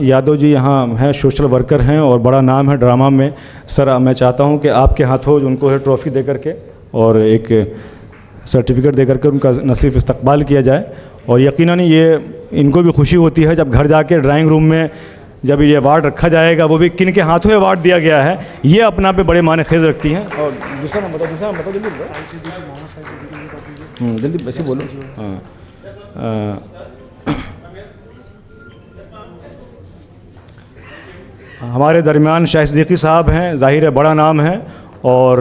यादव जी यहाँ हैं, social worker हैं और बड़ा नाम है ड्रामा में। सर मैं चाहता हूँ कि आपके हाथों उनको है ट्रॉफ़ी दे करके और एक सर्टिफिकेट दे करके उनका नसीब इस्तकबाल किया जाए। और यकीनन ये इनको भी खुशी होती है जब घर जाके ड्राइंग रूम में जब ये अवार्ड रखा जाएगा, वो भी किन के हाथों अवार्ड दिया गया है, ये अपना पे बड़े माने खेज रखती हैं। और दूसरा नाम बताओ जल्दी वैसे बोलो। हाँ, हमारे दरमियान शाह सिद्दीकी साहब हैं, ज़ाहिर है बड़ा नाम है और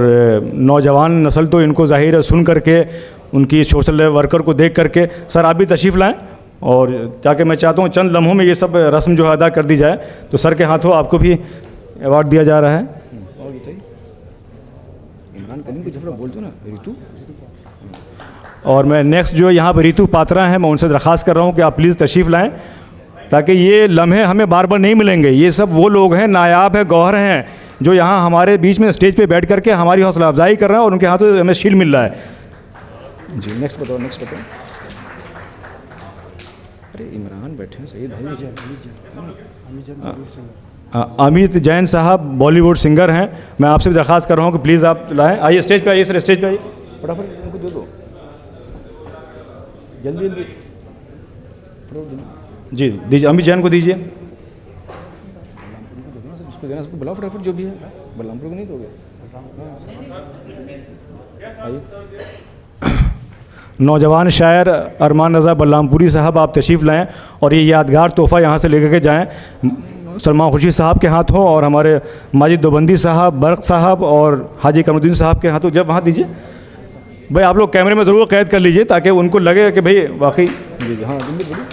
नौजवान नस्ल तो इनको ज़ाहिर है सुन करके उनकी सोशल वर्कर को देख करके। सर आप भी तशरीफ़ लाएँ और ताकि मैं चाहता हूँ चंद लम्हों में ये सब रस्म जो है अदा कर दी जाए। तो सर के हाथों आपको भी अवार्ड दिया जा रहा है। और बताइए इमरान कलीम को जब बोल दो ना रितु। और मैं नेक्स्ट जो यहाँ पर रितु पात्रा हैं, मैं उनसे दरख्वास्त कर रहा हूँ कि आप प्लीज़ तशरीफ़ लाएँ ताकि ये लम्हे हमें बार बार नहीं मिलेंगे। ये सब वो लोग हैं, नायाब है, गौहर हैं, जो यहाँ हमारे बीच में स्टेज पे बैठ करके हमारी हौसला अफजाई कर रहे हैं और उनके हाथों हमें शील्ड मिल रहा है। जी नेक्स्ट बताओ, नेक्स्ट बताओ। अरे इमरान बैठे हैं, सही अमित जैन साहब बॉलीवुड सिंगर हैं। मैं आपसे भी दरख्वास्त कर रहा हूँ कि प्लीज़ आप लाएँ। आइए स्टेज पे आइए सर, स्टेज पे आइए, फटाफट उनको दे दो जल्दी जल्दी। जी दीजिए, अमित जैन को दीजिए। उसको देना, सबको बुलाओ फटाफट जो भी है। बलरामपुर को नहीं दोगे? नौजवान शायर अरमान रज़ा बलरामपुरी साहब आप तशरीफ़ लाएँ और ये यादगार तोहफ़ा यहाँ से लेकर के जाएँ सलमान खुर्शीद साहब के हाथों और हमारे माजिद दोबंदी साहब, बर्क साहब और हाजी कमरुद्दीन साहब के हाथों। जब वहाँ दीजिए भाई, आप लोग कैमरे में ज़रूर कैद कर लीजिए ताकि उनको लगे कि भाई वाकई। जी हाँ जल्दी बोलिए।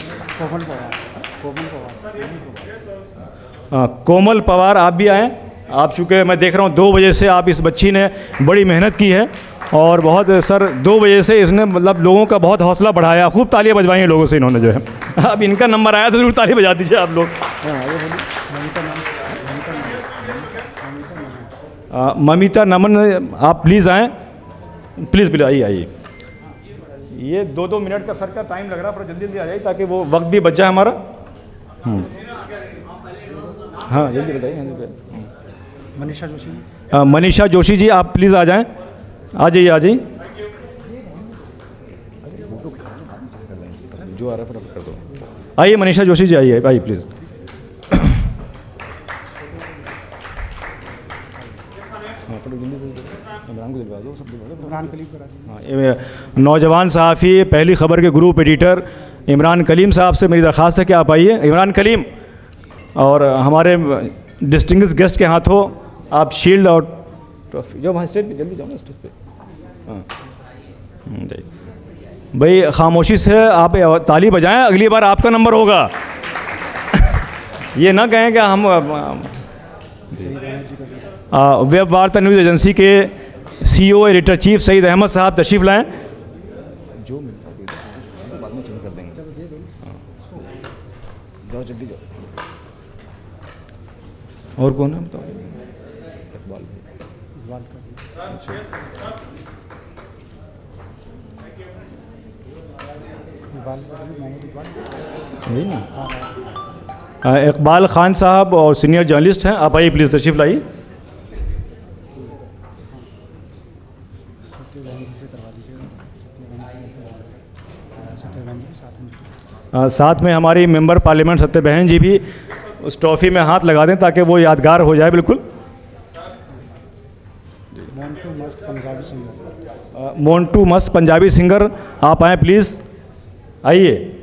कोमल पवार आप भी आएँ। आप चूँकि मैं देख रहा हूँ 2 बजे से आप इस बच्ची ने बड़ी मेहनत की है और बहुत सर 2 बजे से इसने मतलब लोगों का बहुत हौसला बढ़ाया। खूब तालियां बजवाई हैं लोगों से इन्होंने जो है। अब इनका नंबर आया तो ज़रूर ताली बजा दीजिए आप लोग। ममिता नमन आप प्लीज़ आएँ, प्लीज़ प्लीज़ आइए आइए। ये 2-2 मिनट का सर का टाइम लग रहा है, पर जल्दी जल्दी आ जाइए ताकि वो वक्त भी बच जाए हमारा। हाँ जल्दी बताइए। मनीषा जोशी, मनीषा जोशी जी आप प्लीज़ आ जाएं, आ जाइए आ जाइए। जो आ रहा है फटाफट कर दो। आइए मनीषा जोशी जी आइए, आइए प्लीज़। नौजवान सहाफ़ी पहली खबर के ग्रुप एडिटर इमरान कलीम साहब से मेरी दरख्वास्त है कि आप आइए। इमरान कलीम और हमारे डिस्टिंग्विश्ड गेस्ट के हाथों आप शील्ड और ट्रॉफी। जो वहाँ स्टेज पे जल्दी जाओ ना, स्टेज पे। हाँ भाई खामोशी से आप ताली बजाएं, अगली बार आपका नंबर होगा। ये ना कहें कि हम वेब वार्ता न्यूज़ एजेंसी के CEO editor chief Saeed Ahmad साहब तशरीफ़ लाएँ। जो बाद में चेंज कर देंगे। जाओ जल्दी जाओ। और कौन है बताओ? इकबाल खान साहब और सीनियर जर्नलिस्ट हैं, आप आइए प्लीज़ तशरीफ़ लाइए। साथ में हमारी मेंबर पार्लियामेंट सत्य बहन जी भी उस ट्रॉफ़ी में हाथ लगा दें ताकि वो यादगार हो जाए। बिल्कुल। मोन्टू मस्त पंजाबी सिंगर आप आएँ प्लीज़, आइए।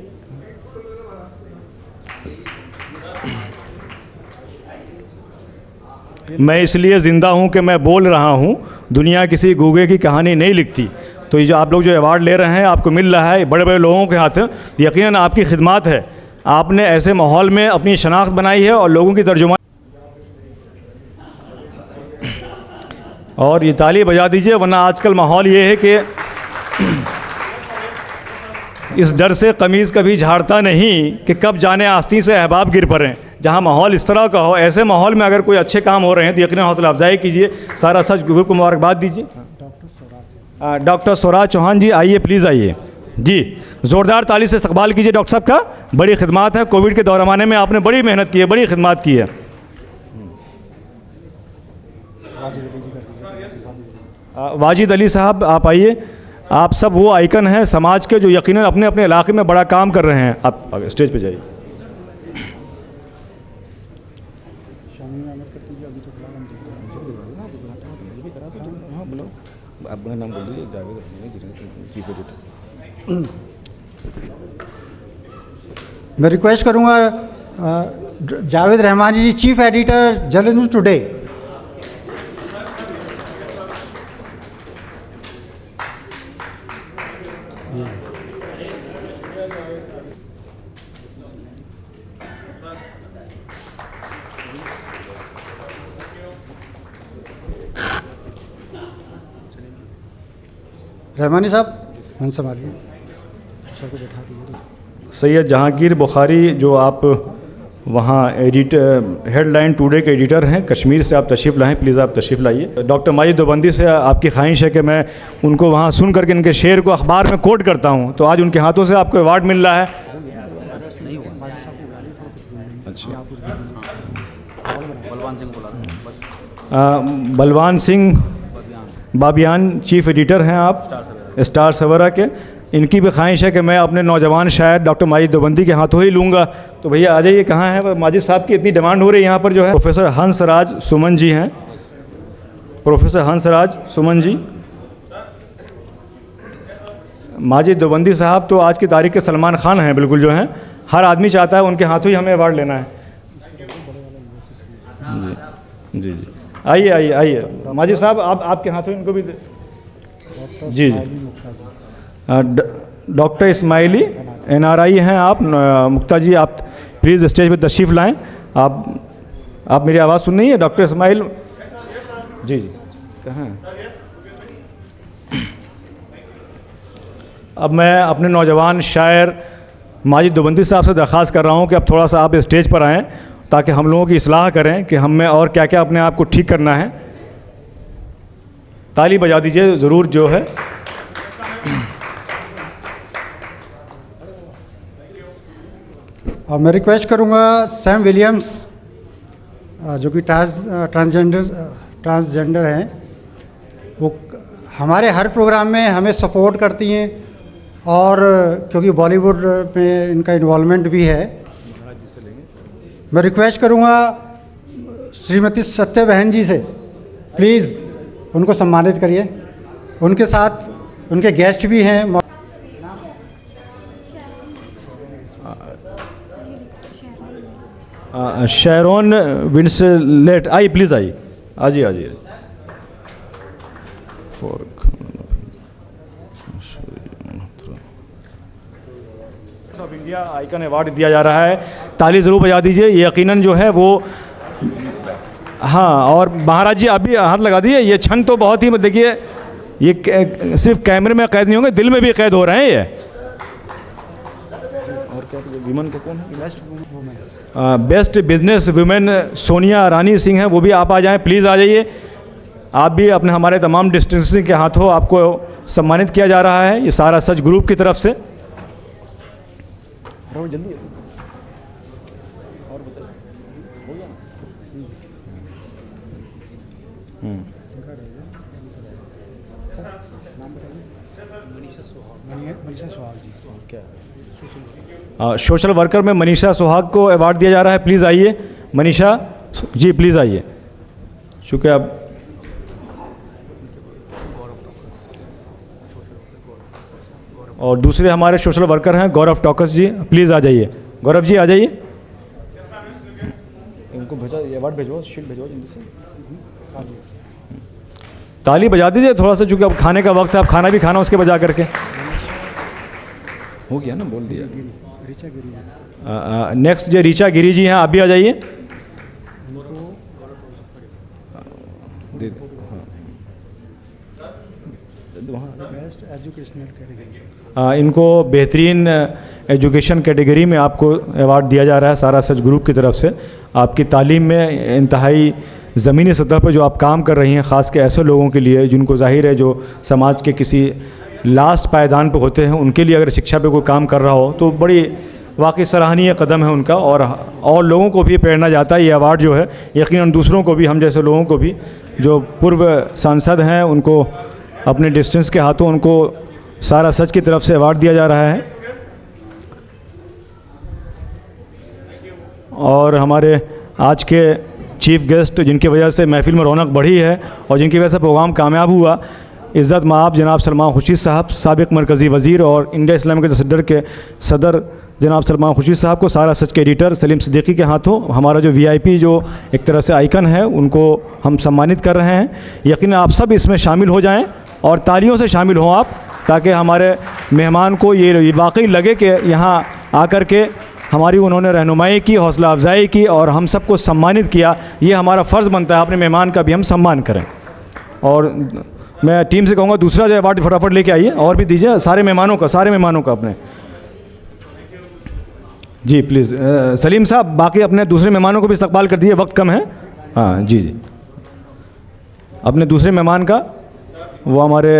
मैं इसलिए ज़िंदा हूँ कि मैं बोल रहा हूँ, दुनिया किसी गूंगे की कहानी नहीं लिखती। तो ये जो आप लोग जो अवार्ड ले रहे हैं, आपको मिल रहा है बड़े बड़े लोगों के हाथ, यकीनन आपकी खिदमत है। आपने ऐसे माहौल में अपनी शनाख्त बनाई है और लोगों की तर्जुमा। और ये ताली बजा दीजिए, वरना आजकल माहौल ये है कि इस डर से कमीज़ कभी झाड़ता नहीं कि कब जाने आस्तीन से अहबाब गिर पड़ें। जहाँ माहौल इस तरह का हो, ऐसे माहौल में अगर कोई अच्छे काम हो रहे हैं तो यकीनन हौसला अफजाई कीजिए। सारा सच ग्रुप को मुबारकबाद दीजिए। डॉक्टर स्वराज चौहान जी आइए प्लीज़, आइए जी। ज़ोरदार ताली से इस्तकबाल कीजिए डॉक्टर साहब का। बड़ी खिदमत है, कोविड के दौरान में आपने बड़ी मेहनत की है, बड़ी खिदमत की है। वाजिद अली साहब आप आइए। आप सब वो आइकन हैं समाज के जो यकीनन अपने अपने इलाके में बड़ा काम कर रहे हैं। आप स्टेज पे जाइए। अपना नाम बोल दीजिए। जावेद मैं रिक्वेस्ट करूंगा Javed Rahmani ji, chief editor journalism today. Rahmani साहब मन संभालिए, सबको बैठा दीजिए। सैयद जहांगीर बुखारी जो आप वहाँ हेडलाइन टुडे के एडिटर हैं, कश्मीर से आप तशरीफ़ लाएँ, प्लीज़ आप तशरीफ़ लाइए। डॉक्टर माजिद देवबंदी से आपकी ख्वाहिश है कि मैं उनको वहाँ सुन करके इनके शेर को अखबार में कोट करता हूँ, तो आज उनके हाथों से आपको अवार्ड मिल रहा है। अच्छा, बलवान सिंह बाबियान चीफ़ एडिटर हैं आप स्टार सवेरा के। इनकी भी ख्वाहिश है कि मैं अपने नौजवान शायर डॉक्टर माजिद देवबंदी के हाथों ही लूँगा। तो भैया आ जाइए। कहाँ है माजिद साहब की इतनी डिमांड हो रही है यहाँ पर जो है। प्रोफेसर हंसराज सुमन जी हैं, प्रोफेसर हंसराज सुमन जी। माजिद देवबंदी साहब तो आज की तारीख के सलमान खान हैं बिल्कुल जो हैं। हर आदमी चाहता है उनके हाथों ही हमें अवार्ड लेना है। जी जी जी, आइए आइए आइए माजिद साहब, आप आपके हाथों इनको भी जी जी। डॉक्टर इस्माइली NRI हैं आप। मुक्ता जी आप प्लीज़ स्टेज पर तशरीफ़ लाएं। आप मेरी आवाज़ सुन रही है डॉक्टर इस्माइल जी जी, कहाँ हैं? अब मैं अपने नौजवान शायर माजिद देवबंदी साहब से दरख्वास्त कर रहा हूँ कि अब थोड़ा सा आप स्टेज पर आएँ ताकि हम लोगों की इस्लाह करें कि हम में और क्या क्या अपने आप को ठीक करना है। ताली बजा दीजिए ज़रूर जो है। और मैं रिक्वेस्ट करूंगा सैम विलियम्स जो कि ट्रांसजेंडर हैं, वो हमारे हर प्रोग्राम में हमें सपोर्ट करती हैं और क्योंकि बॉलीवुड में इनका इन्वॉल्वमेंट भी है। मैं रिक्वेस्ट करूंगा श्रीमती सत्य बहन जी से, प्लीज़ उनको सम्मानित करिए। उनके साथ उनके गेस्ट भी हैं। शैरोन विंसलेट, आइए प्लीज़ आइए, आजिए आजिए। ऑफ इंडिया आइकन अवार्ड दिया जा रहा है, ताली ज़रूर बजा दीजिए। ये यकीनन जो है वो, हाँ, और महाराज जी आप भी हाथ लगा दिए। ये क्षण तो बहुत ही, देखिए ये सिर्फ कैमरे में कैद नहीं होंगे, दिल में भी कैद हो रहे हैं ये। और क्या विमेन को कौन है? बेस्ट बिजनेस वुमेन सोनिया रानी सिंह हैं, वो भी आप आ जाएं, प्लीज़ आ जाइए। आप भी अपने हमारे तमाम डिस्ट्रिक्ट के हाथों आपको सम्मानित किया जा रहा है, ये सारा सच ग्रुप की तरफ से। जल्दी और बताइए, हो गया ना? सोशल वर्कर में मनीषा सुहाग को अवार्ड दिया जा रहा है, प्लीज़ आइए मनीषा जी, प्लीज़ आइए। चूँकि अब और दूसरे हमारे सोशल वर्कर हैं गौरव टॉकस जी, प्लीज़ आ जाइए। गौरव जी आ जाइए, इनको भेजा, ये अवार्ड भेजो, शीट भेजो जल्दी से। ताली बजा दीजिए थोड़ा सा, चूँकि अब खाने का वक्त है, अब खाना भी खाना उसके बजा करके। हो गया ना, बोल दिया। नेक्स्ट जो ऋचा गिरी जी हैं, आप भी आ जाइए। इनको बेहतरीन एजुकेशन कैटेगरी में आपको अवार्ड दिया जा रहा है सारा सच ग्रुप की तरफ से। आपकी तालीम में इंतहाई ज़मीनी सतह पर जो आप काम कर रही हैं, ख़ास के ऐसे लोगों के लिए जिनको ज़ाहिर है जो समाज के किसी लास्ट पायदान पे होते हैं, उनके लिए अगर शिक्षा पे कोई काम कर रहा हो तो बड़ी वाकई सराहनीय कदम है उनका। और लोगों को भी प्रेरणा जाता है ये अवार्ड जो है, यकीनन दूसरों को भी, हम जैसे लोगों को भी, जो पूर्व सांसद हैं उनको अपने डिस्टेंस के हाथों उनको सारा सच की तरफ से अवार्ड दिया जा रहा है। और हमारे आज के चीफ गेस्ट जिनकी वजह से महफिल में रौनक बढ़ी है और जिनकी वजह से प्रोग्राम कामयाब हुआ, इज़्ज़त माब जनाब सलमान खुर्शीद साहब, साबिक़ मरकज़ी वज़ीर और इंडिया इस्लामिक सेंटर के सदर जनाब सलमान खुर्शीद साहब को, सारा सच के एडिटर सलीम सिद्दीकी के हाथों हमारा जो वीआईपी जो एक तरह से आइकन है उनको हम सम्मानित कर रहे हैं। यकीनन आप सब इसमें शामिल हो जाएं और तालियों से शामिल हों आप, ताकि हमारे मेहमान को ये वाकई लगे कि यहाँ आकर के हमारी उन्होंने रहनुमाई की, हौसला अफजाई की और हम सबको सम्मानित किया। ये हमारा फ़र्ज़ बनता है अपने मेहमान का भी हम सम्मान करें। और मैं टीम से कहूँगा दूसरा जो अवार्ड फटाफट लेके आइए और भी दीजिए सारे मेहमानों का अपने। जी प्लीज़ सलीम साहब, बाकी अपने दूसरे मेहमानों को भी इस्तकबाल कर दीजिए, वक्त कम है। हाँ जी, अपने दूसरे मेहमान का, वो हमारे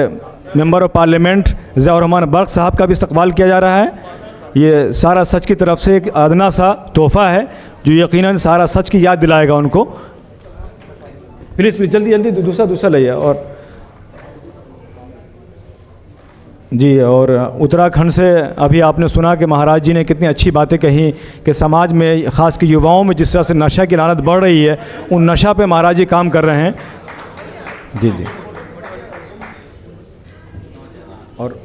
member of parliament Ziaur Rahman Barq साहब का भी इस्तकबाल किया जा रहा है। ये सारा सच की तरफ से एक अदना सा तोहफ़ा है जो यकीनन सारा सच की याद दिलाएगा उनको। प्लीज़ जल्दी दूसरा लाइए। और जी, और उत्तराखंड से अभी आपने सुना कि महाराज जी ने कितनी अच्छी बातें कही कि समाज में, ख़ास के युवाओं में जिस तरह से नशा की लानत बढ़ रही है, उन नशा पे महाराज जी काम कर रहे हैं। जी और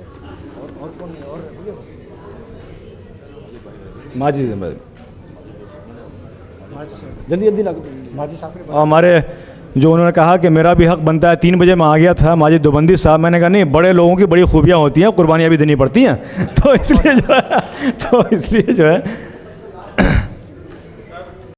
माजी जल्दी माजी साहब हमारे जो उन्होंने कहा कि मेरा भी हक बनता है, 3 बजे मैं आ गया था माजिद दोबंदी साहब। मैंने कहा नहीं, बड़े लोगों की बड़ी खूबियाँ होती हैं, कुर्बानियाँ भी देनी पड़ती हैं। तो इसलिए जो है